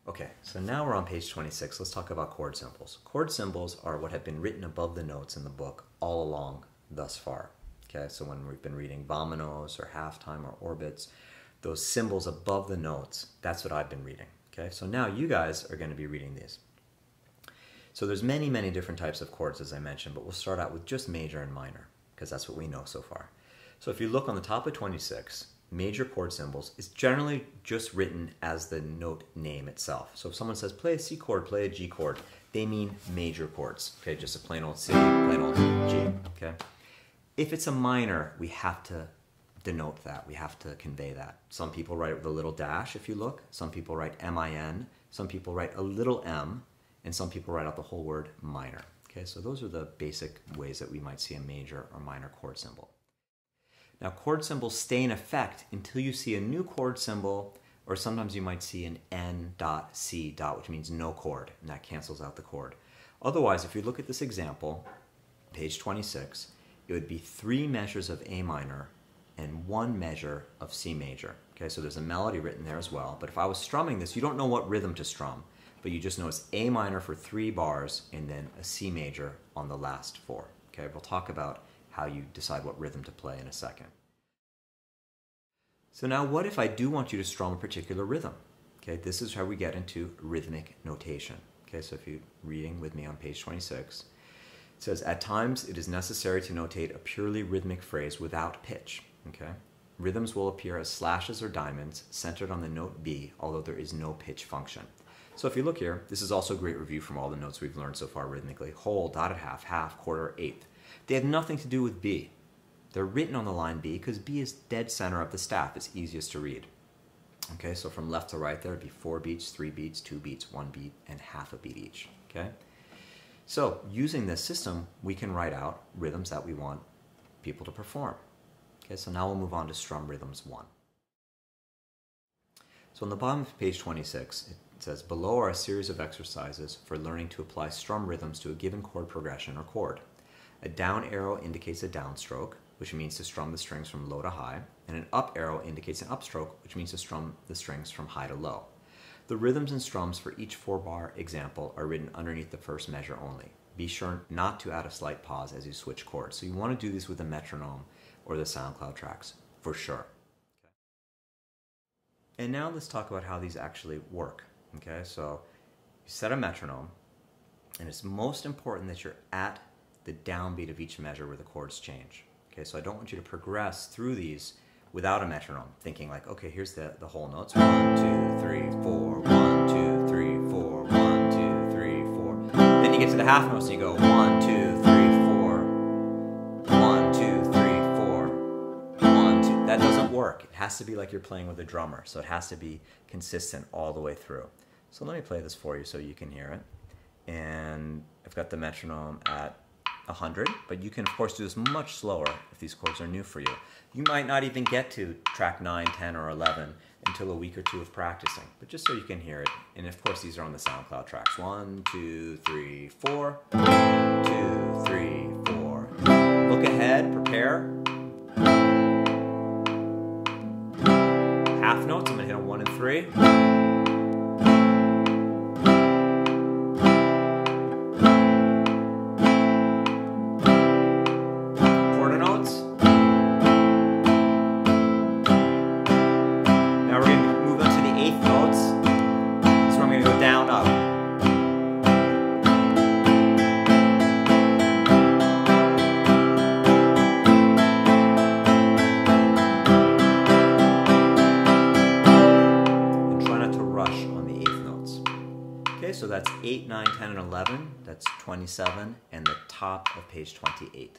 Okay, so now we're on page 26. Let's talk about chord symbols. Chord symbols are what have been written above the notes in the book all along thus far. Okay, so when we've been reading vominos or halftime or orbits, those symbols above the notes, that's what I've been reading. Okay, so now you guys are going to be reading these. So there's many, many different types of chords, as I mentioned, but we'll start out with just major and minor, because that's what we know so far. So if you look on the top of 26, major chord symbols is generally just written as the note name itself. So if someone says play a C chord, play a G chord, they mean major chords. Okay, just a plain old C, plain old G. Okay. If it's a minor, we have to denote that. We have to convey that. Some people write it with a little dash if you look. Some people write M-I-N. Some people write a little m. And some people write out the whole word minor. Okay, so those are the basic ways that we might see a major or minor chord symbol. Now, chord symbols stay in effect until you see a new chord symbol, or sometimes you might see an N.C. which means no chord, and that cancels out the chord. Otherwise, if you look at this example, page 26, it would be 3 measures of A minor and 1 measure of C major. Okay, so there's a melody written there as well, but if I was strumming this, you don't know what rhythm to strum, but you just know it's A minor for 3 bars and then a C major on the last 4. Okay, we'll talk about how you decide what rhythm to play in a second. So now what if I do want you to strum a particular rhythm? Okay, this is how we get into rhythmic notation. Okay, so if you're reading with me on page 26, it says, at times it is necessary to notate a purely rhythmic phrase without pitch. Okay, rhythms will appear as slashes or diamonds centered on the note B, although there is no pitch function. So if you look here, this is also a great review from all the notes we've learned so far rhythmically. Whole, dotted half, half, quarter, eighth. They have nothing to do with B. They're written on the line B because B is dead center of the staff. It's easiest to read. Okay, so from left to right there would be 4 beats, 3 beats, 2 beats, 1 beat, and half a beat each. Okay, so using this system, we can write out rhythms that we want people to perform. Okay, so now we'll move on to Strum Rhythms 1. So on the bottom of page 26, it says, below are a series of exercises for learning to apply strum rhythms to a given chord progression or chord. A down arrow indicates a downstroke, which means to strum the strings from low to high, and an up arrow indicates an upstroke, which means to strum the strings from high to low. The rhythms and strums for each 4-bar example are written underneath the first measure only. Be sure not to add a slight pause as you switch chords. So you want to do this with the metronome or the SoundCloud tracks, for sure. Okay. And now let's talk about how these actually work. Okay, so you set a metronome, and it's most important that you're at the downbeat of each measure where the chords change. Okay, so I don't want you to progress through these without a metronome, thinking like, okay, here's the whole notes. 1, 2, 3, 4, 1, 2, 3, 4, 1, 2, 3, 4. Then you get to the half notes and you go 1, 2, 3, 4, 1, 2, 3, 4, 1, 2. That doesn't work. It has to be like you're playing with a drummer, so it has to be consistent all the way through. So let me play this for you so you can hear it. And I've got the metronome at 100, but you can of course do this much slower if these chords are new for you. You might not even get to track 9, 10, or 11 until a week or 2 of practicing, but just so you can hear it. And of course these are on the SoundCloud tracks. 1, 2, 3, 4, 2, 3, 4. Look ahead, prepare. Half notes, I'm gonna hit on 1 and 3. So that's 8, 9, 10, and 11. That's 27, and the top of page 28.